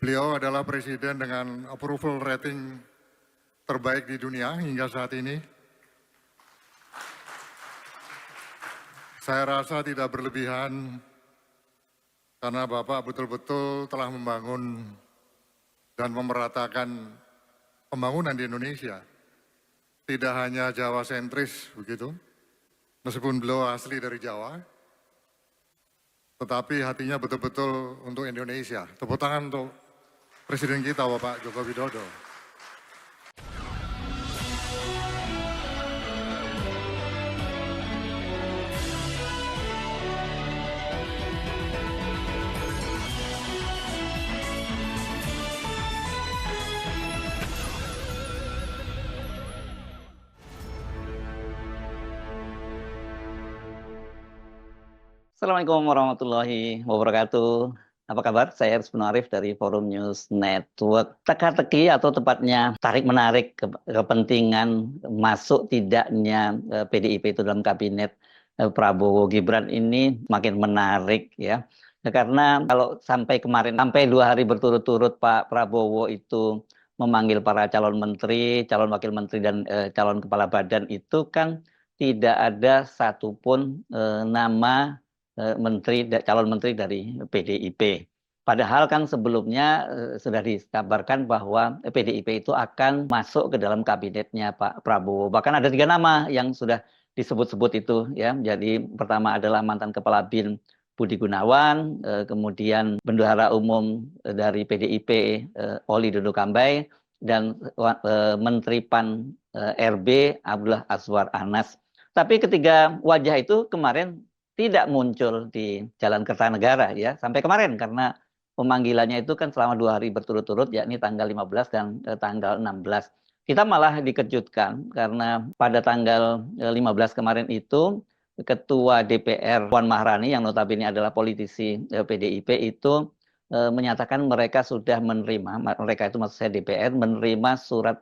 Beliau adalah presiden dengan approval rating terbaik di dunia hingga saat ini. Saya rasa tidak berlebihan karena Bapak betul-betul telah membangun dan memeratakan pembangunan di Indonesia. Tidak hanya Jawa sentris begitu, meskipun beliau asli dari Jawa, tetapi hatinya betul-betul untuk Indonesia. Tepuk tangan untuk Presiden kita Bapak Joko Widodo. Assalamualaikum warahmatullahi wabarakatuh. Apa kabar? Saya Rizky Arif dari Forum News Network. Teka-teki atau tepatnya tarik-menarik kepentingan masuk tidaknya PDIP itu dalam kabinet Prabowo Gibran ini makin menarik ya. Karena kalau sampai kemarin, sampai 2 hari berturut-turut Pak Prabowo itu memanggil para calon menteri, calon wakil menteri dan calon kepala badan itu kan tidak ada satupun nama calon menteri dari PDIP. Padahal kan sebelumnya sudah dikabarkan bahwa PDIP itu akan masuk ke dalam kabinetnya Pak Prabowo. Bahkan ada 3 nama yang sudah disebut-sebut itu ya. Jadi pertama adalah mantan Kepala BIN Budi Gunawan, kemudian Bendahara Umum dari PDIP Oli Dodo Kambai, dan Menteri PAN RB Abdullah Azwar Anas. Tapi ketiga wajah itu kemarin tidak muncul di Jalan Kertanegara ya sampai kemarin karena pemanggilannya itu kan selama 2 hari berturut-turut yakni tanggal 15 dan tanggal 16. Kita malah dikejutkan karena pada tanggal 15 kemarin itu Ketua DPR Puan Maharani yang notabene adalah politisi PDIP itu menyatakan mereka sudah menerima, mereka itu maksud saya DPR menerima surat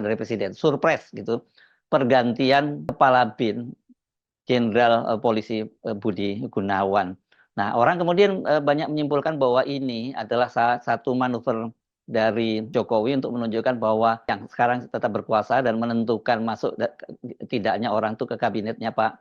dari Presiden, surpres gitu, pergantian Kepala BIN Jenderal Polisi Budi Gunawan. Nah, orang kemudian banyak menyimpulkan bahwa ini adalah salah satu manuver dari Jokowi untuk menunjukkan bahwa yang sekarang tetap berkuasa dan menentukan masuk tidaknya orang itu ke kabinetnya Pak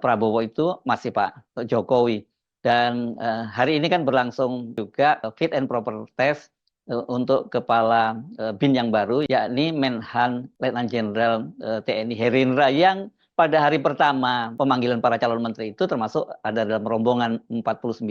Prabowo itu masih Pak Jokowi. Dan hari ini kan berlangsung juga fit and proper test untuk kepala BIN yang baru, yakni Menhan Letnan Jenderal TNI Herindra yang pada hari pertama pemanggilan para calon menteri itu termasuk ada dalam rombongan 49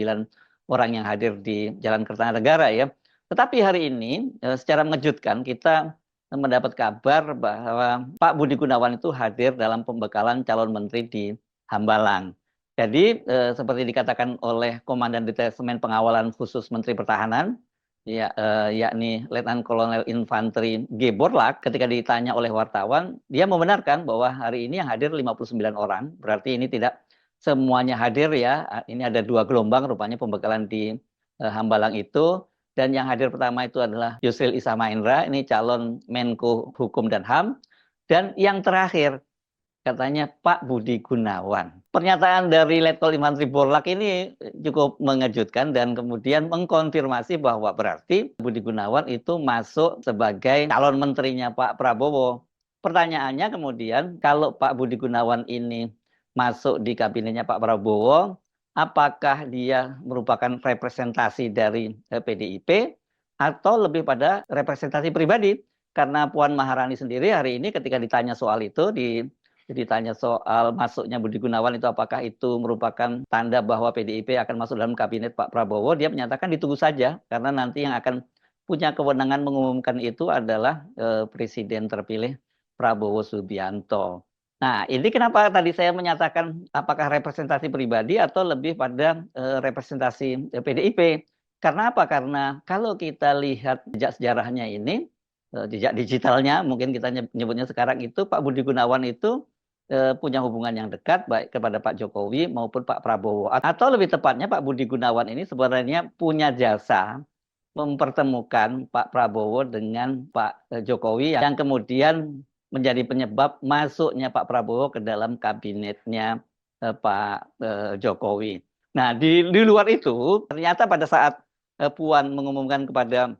orang yang hadir di Jalan Kertanegara ya. Tetapi hari ini secara mengejutkan kita mendapat kabar bahwa Pak Budi Gunawan itu hadir dalam pembekalan calon menteri di Hambalang. Jadi seperti dikatakan oleh Komandan Detasemen Pengawalan Khusus Menteri Pertahanan, ya, yakni Letnan Kolonel Infanteri G. Borlak, ketika ditanya oleh wartawan, dia membenarkan bahwa hari ini yang hadir 59 orang, berarti ini tidak semuanya hadir ya, ini ada 2 gelombang rupanya pembekalan di Hambalang itu, dan yang hadir pertama itu adalah Yusril Iza Mahendra, ini calon Menko Hukum dan HAM, dan yang terakhir katanya Pak Budi Gunawan. Pernyataan dari Letkol Infanteri Borlak ini cukup mengejutkan dan kemudian mengkonfirmasi bahwa berarti Budi Gunawan itu masuk sebagai calon menterinya Pak Prabowo. Pertanyaannya kemudian, kalau Pak Budi Gunawan ini masuk di kabinetnya Pak Prabowo, apakah dia merupakan representasi dari PDIP atau lebih pada representasi pribadi? Karena Puan Maharani sendiri hari ini ketika ditanya soal itu, ditanya soal masuknya Budi Gunawan itu apakah itu merupakan tanda bahwa PDIP akan masuk dalam kabinet Pak Prabowo, dia menyatakan ditunggu saja karena nanti yang akan punya kewenangan mengumumkan itu adalah Presiden terpilih Prabowo Subianto. Nah, ini kenapa tadi saya menyatakan apakah representasi pribadi atau lebih pada representasi PDIP. Karena apa? Karena kalau kita lihat jejak sejarahnya ini, jejak digitalnya mungkin kita nyebutnya sekarang itu, Pak Budi Gunawan itu punya hubungan yang dekat baik kepada Pak Jokowi maupun Pak Prabowo. Atau lebih tepatnya Pak Budi Gunawan ini sebenarnya punya jasa mempertemukan Pak Prabowo dengan Pak Jokowi yang kemudian menjadi penyebab masuknya Pak Prabowo ke dalam kabinetnya Pak Jokowi. Nah, di luar itu ternyata pada saat Puan mengumumkan kepada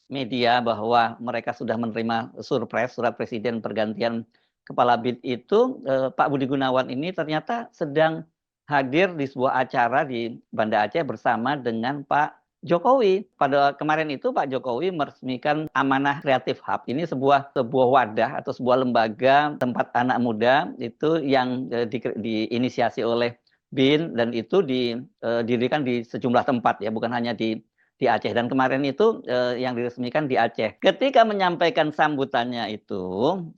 media bahwa mereka sudah menerima surprise surat presiden pergantian kepala BIN itu, Pak Budi Gunawan ini ternyata sedang hadir di sebuah acara di Banda Aceh bersama dengan Pak Jokowi. Pada kemarin itu Pak Jokowi meresmikan Amanah Creative Hub. Ini sebuah wadah atau sebuah lembaga tempat anak muda itu yang diinisiasi oleh BIN dan itu didirikan di sejumlah tempat ya, bukan hanya di Aceh. Dan kemarin itu yang diresmikan di Aceh. Ketika menyampaikan sambutannya itu,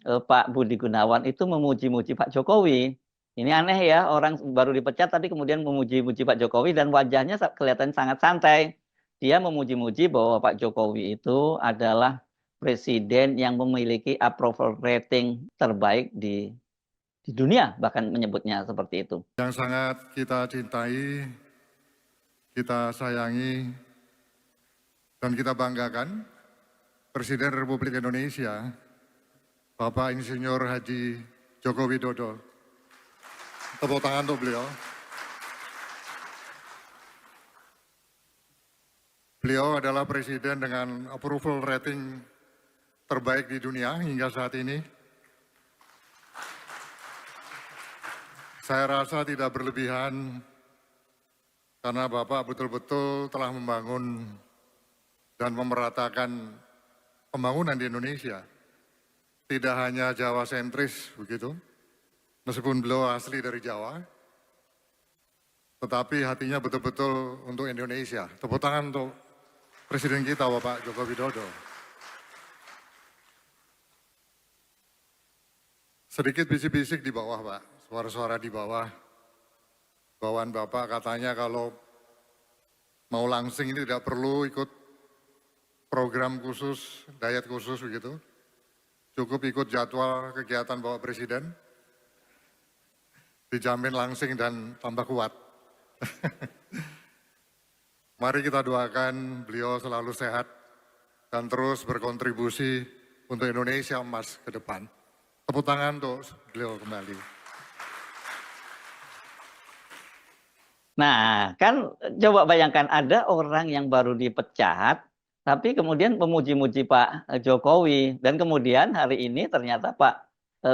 Pak Budi Gunawan itu memuji-muji Pak Jokowi. Ini aneh ya, orang baru dipecat tapi kemudian memuji-muji Pak Jokowi dan wajahnya kelihatan sangat santai. Dia memuji-muji bahwa Pak Jokowi itu adalah presiden yang memiliki approval rating terbaik di dunia, bahkan menyebutnya seperti itu. Yang sangat kita cintai, kita sayangi, dan kita banggakan, Presiden Republik Indonesia, Bapak Insinyur Haji Joko Widodo. Tepuk tangan untuk beliau. Beliau adalah presiden dengan approval rating terbaik di dunia hingga saat ini. Saya rasa tidak berlebihan karena Bapak betul-betul telah membangun dan memeratakan pembangunan di Indonesia. Tidak hanya Jawa sentris begitu, meskipun beliau asli dari Jawa, tetapi hatinya betul-betul untuk Indonesia. Tepuk tangan untuk Presiden kita Bapak Joko Widodo. Sedikit bisik-bisik di bawah Pak, suara-suara di bawah. Bawaan Bapak katanya kalau mau langsing ini tidak perlu ikut program khusus, diet khusus begitu. Cukup ikut jadwal kegiatan Bapak Presiden. Dijamin langsing dan tambah kuat. Mari kita doakan beliau selalu sehat dan terus berkontribusi untuk Indonesia emas ke depan. Tepuk tangan untuk beliau kembali. Nah, kan coba bayangkan ada orang yang baru dipecat, tapi kemudian memuji-muji Pak Jokowi. Dan kemudian hari ini ternyata Pak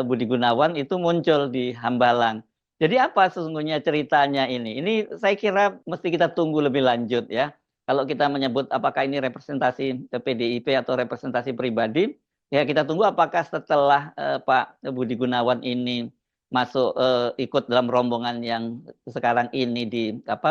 Budi Gunawan itu muncul di Hambalang. Jadi apa sesungguhnya ceritanya ini? Ini saya kira mesti kita tunggu lebih lanjut ya. Kalau kita menyebut apakah ini representasi PDIP atau representasi pribadi, ya kita tunggu apakah setelah Pak Budi Gunawan ini masuk ikut dalam rombongan yang sekarang ini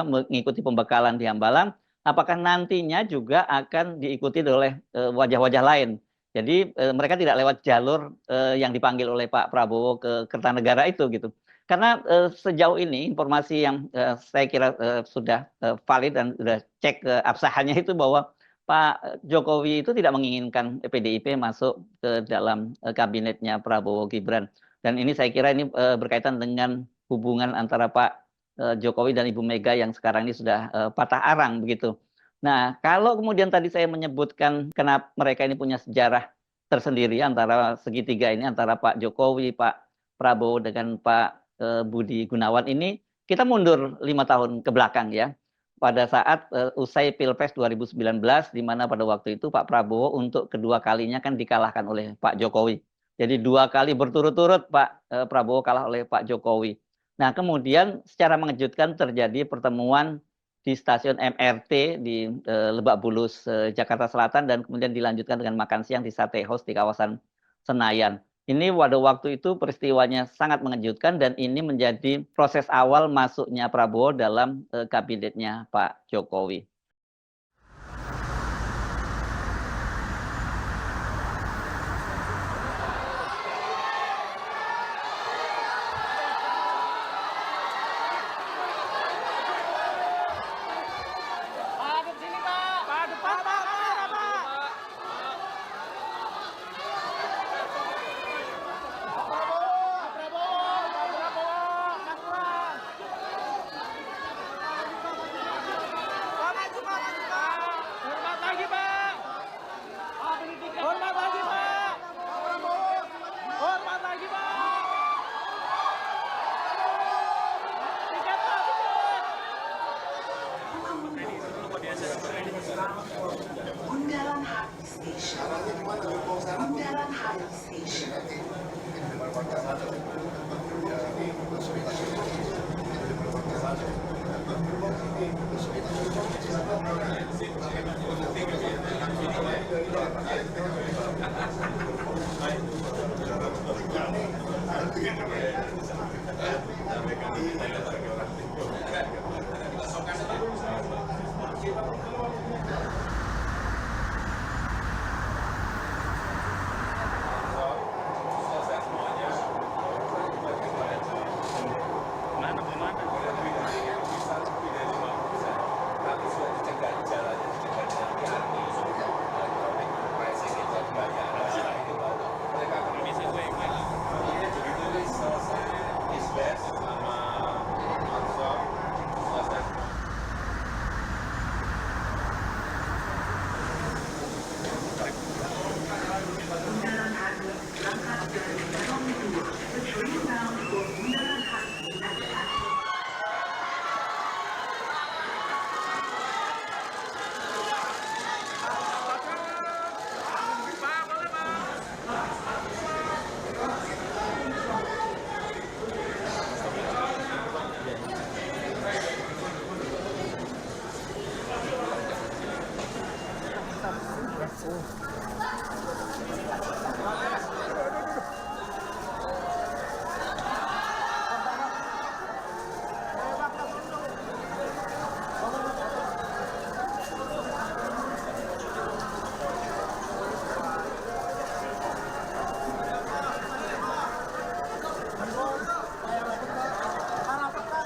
mengikuti pembekalan di Hambalang, apakah nantinya juga akan diikuti oleh wajah-wajah lain. Jadi mereka tidak lewat jalur yang dipanggil oleh Pak Prabowo ke Kertanegara itu gitu. Karena sejauh ini informasi yang saya kira sudah valid dan sudah cek keabsahannya itu bahwa Pak Jokowi itu tidak menginginkan PDIP masuk ke dalam kabinetnya Prabowo Gibran. Dan ini saya kira ini berkaitan dengan hubungan antara Pak Jokowi dan Ibu Mega yang sekarang ini sudah patah arang begitu. Nah, kalau kemudian tadi saya menyebutkan kenapa mereka ini punya sejarah tersendiri antara segitiga ini, antara Pak Jokowi, Pak Prabowo dengan Pak Budi Gunawan ini, kita mundur 5 tahun ke belakang ya. Pada saat usai Pilpres 2019, di mana pada waktu itu Pak Prabowo untuk kedua kalinya kan dikalahkan oleh Pak Jokowi. Jadi 2 kali berturut-turut Pak Prabowo kalah oleh Pak Jokowi. Nah kemudian secara mengejutkan terjadi pertemuan di stasiun MRT di Lebak Bulus, Jakarta Selatan, dan kemudian dilanjutkan dengan makan siang di Sate House di kawasan Senayan. Ini pada waktu itu peristiwanya sangat mengejutkan dan ini menjadi proses awal masuknya Prabowo dalam kabinetnya Pak Jokowi.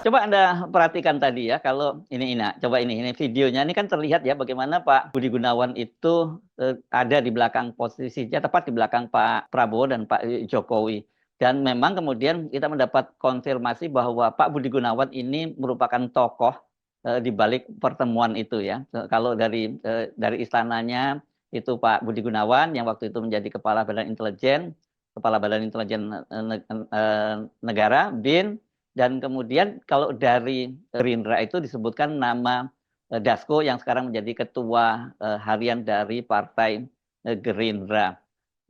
Coba Anda perhatikan tadi ya, kalau ini Ina, coba ini videonya ini kan terlihat ya bagaimana Pak Budi Gunawan itu ada di belakang posisinya, tepat di belakang Pak Prabowo dan Pak Jokowi. Dan memang kemudian kita mendapat konfirmasi bahwa Pak Budi Gunawan ini merupakan tokoh di balik pertemuan itu ya. Kalau dari istananya itu Pak Budi Gunawan yang waktu itu menjadi Kepala Badan Intelijen Negara BIN. Dan kemudian kalau dari Gerindra itu disebutkan nama Dasko yang sekarang menjadi ketua harian dari Partai Gerindra.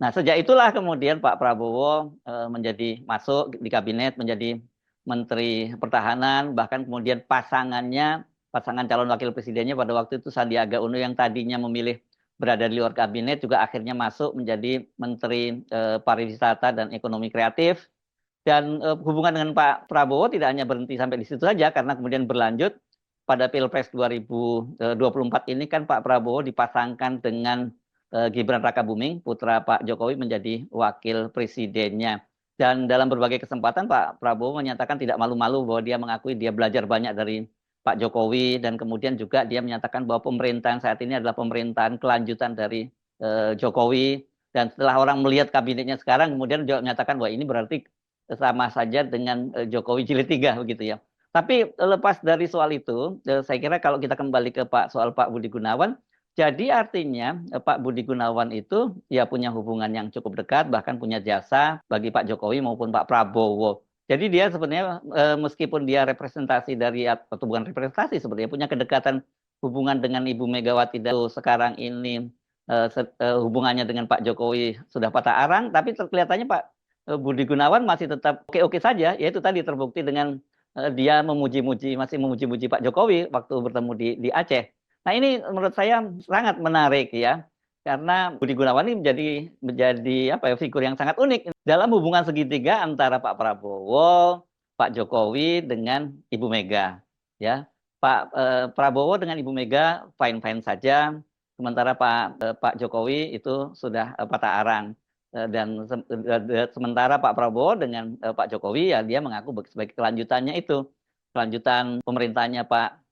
Nah, sejak itulah kemudian Pak Prabowo menjadi masuk di kabinet menjadi Menteri Pertahanan, bahkan kemudian pasangan calon wakil presidennya pada waktu itu Sandiaga Uno yang tadinya memilih berada di luar kabinet juga akhirnya masuk menjadi Menteri Pariwisata dan Ekonomi Kreatif. Dan hubungan dengan Pak Prabowo tidak hanya berhenti sampai di situ saja, karena kemudian berlanjut pada Pilpres 2024 ini kan Pak Prabowo dipasangkan dengan Gibran Rakabuming, putra Pak Jokowi menjadi wakil presidennya. Dan dalam berbagai kesempatan Pak Prabowo menyatakan tidak malu-malu bahwa dia mengakui dia belajar banyak dari Pak Jokowi, dan kemudian juga dia menyatakan bahwa pemerintahan saat ini adalah pemerintahan kelanjutan dari Jokowi. Dan setelah orang melihat kabinetnya sekarang, kemudian juga menyatakan bahwa ini berarti sama saja dengan Jokowi jilid 3 begitu ya. Tapi lepas dari soal itu, saya kira kalau kita kembali ke soal Pak Budi Gunawan, jadi artinya Pak Budi Gunawan itu ya punya hubungan yang cukup dekat, bahkan punya jasa bagi Pak Jokowi maupun Pak Prabowo. Jadi dia sebenarnya meskipun dia representasi dari, atau bukan representasi, sebenarnya punya kedekatan hubungan dengan Ibu Megawati, dan sekarang ini hubungannya dengan Pak Jokowi sudah patah arang, tapi kelihatannya Pak Budi Gunawan masih tetap oke-oke saja, yaitu tadi terbukti dengan dia masih memuji-muji Pak Jokowi waktu bertemu di Aceh. Nah, ini menurut saya sangat menarik ya, karena Budi Gunawan ini menjadi apa ya, figur yang sangat unik dalam hubungan segitiga antara Pak Prabowo, Pak Jokowi dengan Ibu Mega. Ya, Pak Prabowo dengan Ibu Mega fine-fine saja, sementara Pak Jokowi itu sudah patah arang. Dan sementara Pak Prabowo dengan Pak Jokowi ya dia mengaku sebagai kelanjutannya itu, kelanjutan pemerintahnya Pak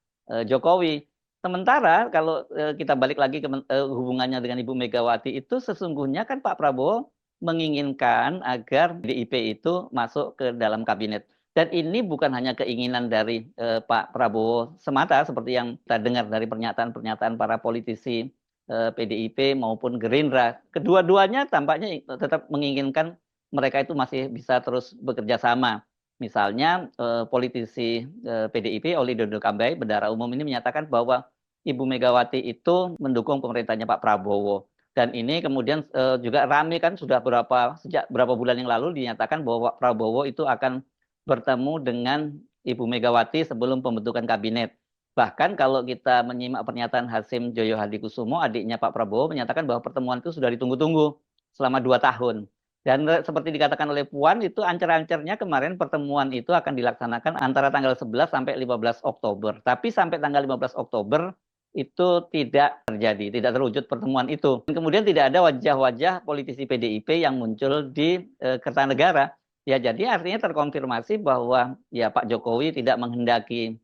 Jokowi. Sementara kalau kita balik lagi ke hubungannya dengan Ibu Megawati, itu sesungguhnya kan Pak Prabowo menginginkan agar PDIP itu masuk ke dalam kabinet. Dan ini bukan hanya keinginan dari Pak Prabowo semata seperti yang kita dengar dari pernyataan-pernyataan para politisi PDIP maupun Gerindra. Kedua-duanya tampaknya tetap menginginkan mereka itu masih bisa terus bekerja sama. Misalnya politisi PDIP Oli Dodo Kambai, bendahara umum ini menyatakan bahwa Ibu Megawati itu mendukung pemerintahnya Pak Prabowo. Dan ini kemudian juga ramai kan sejak berapa bulan yang lalu dinyatakan bahwa Pak Prabowo itu akan bertemu dengan Ibu Megawati sebelum pembentukan kabinet. Bahkan kalau kita menyimak pernyataan Hasyim Joyo Hadikusumo, adiknya Pak Prabowo menyatakan bahwa pertemuan itu sudah ditunggu-tunggu selama 2 tahun. Dan seperti dikatakan oleh Puan, itu ancer-ancernya kemarin pertemuan itu akan dilaksanakan antara tanggal 11 sampai 15 Oktober. Tapi sampai tanggal 15 Oktober itu tidak terjadi, tidak terwujud pertemuan itu. Dan kemudian tidak ada wajah-wajah politisi PDIP yang muncul di Kertanegara. Ya, jadi artinya terkonfirmasi bahwa ya Pak Jokowi tidak menghendaki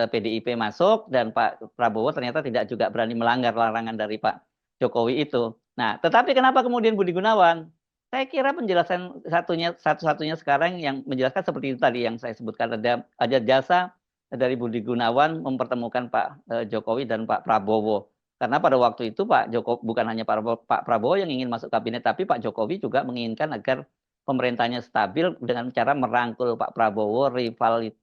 PDIP masuk dan Pak Prabowo ternyata tidak juga berani melanggar larangan dari Pak Jokowi itu. Nah, tetapi kenapa kemudian Budi Gunawan? Saya kira penjelasan satu-satunya sekarang yang menjelaskan seperti itu tadi yang saya sebutkan, ada jasa dari Budi Gunawan mempertemukan Pak Jokowi dan Pak Prabowo. Karena pada waktu itu Pak Jokowi bukan hanya Pak Prabowo yang ingin masuk kabinet, tapi Pak Jokowi juga menginginkan agar pemerintahnya stabil dengan cara merangkul Pak Prabowo, rival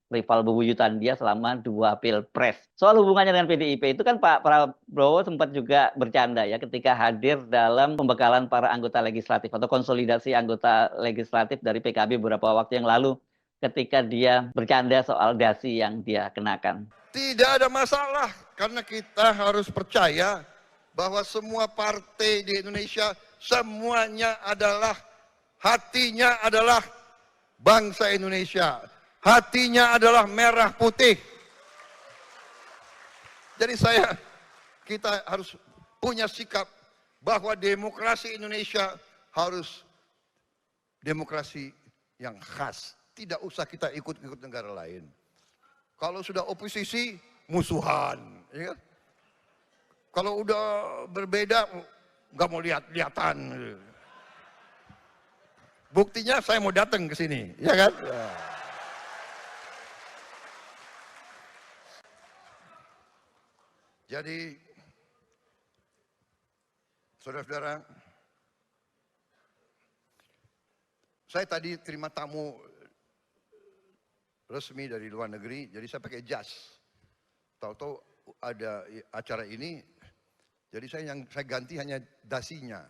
bebuyutan dia selama 2 pilpres. Soal hubungannya dengan PDIP itu kan Pak Prabowo sempat juga bercanda ya ketika hadir dalam pembekalan para anggota legislatif atau konsolidasi anggota legislatif dari PKB beberapa waktu yang lalu ketika dia bercanda soal dasi yang dia kenakan. Tidak ada masalah karena kita harus percaya bahwa semua partai di Indonesia semuanya adalah hatinya adalah bangsa Indonesia. Hatinya adalah merah putih. Jadi kita harus punya sikap bahwa demokrasi Indonesia harus demokrasi yang khas. Tidak usah kita ikut-ikut negara lain. Kalau sudah oposisi, musuhan. Ya? Kalau udah berbeda, nggak mau lihat-lihatan. Buktinya saya mau datang ke sini, ya kan? Ya. Jadi, saudara-saudara, saya tadi terima tamu resmi dari luar negeri, jadi saya pakai jas. Tahu-tahu ada acara ini, jadi saya ganti hanya dasinya.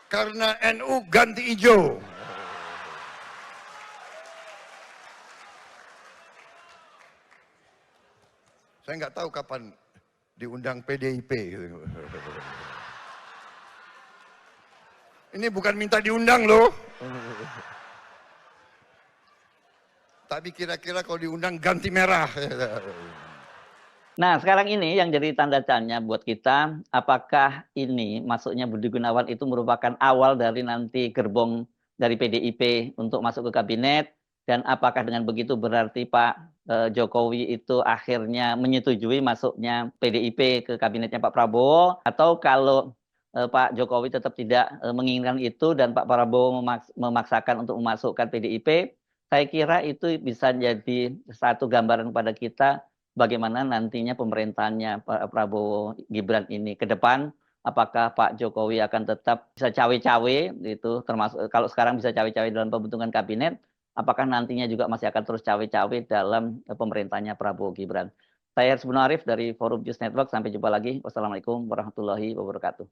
Karena NU ganti hijau. Saya nggak tahu kapan diundang PDIP. Ini bukan minta diundang loh. Tapi kira-kira kalau diundang ganti merah. Nah, sekarang ini yang jadi tanda tanya buat kita, apakah ini masuknya Budi Gunawan itu merupakan awal dari nanti gerbong dari PDIP untuk masuk ke kabinet, dan apakah dengan begitu berarti Pak Jokowi itu akhirnya menyetujui masuknya PDIP ke kabinetnya Pak Prabowo, atau kalau Pak Jokowi tetap tidak menginginkan itu dan Pak Prabowo memaksakan untuk memasukkan PDIP, saya kira itu bisa jadi satu gambaran pada kita bagaimana nantinya pemerintahannya Pak Prabowo Gibran ini ke depan. Apakah Pak Jokowi akan tetap bisa cawe-cawe, itu termasuk kalau sekarang bisa cawe-cawe dalam pembentukan kabinet, apakah nantinya juga masih akan terus cawe-cawe dalam pemerintahannya Prabowo Gibran. Saya Aris Arif dari Forum News Network, sampai jumpa lagi. Wassalamualaikum warahmatullahi wabarakatuh.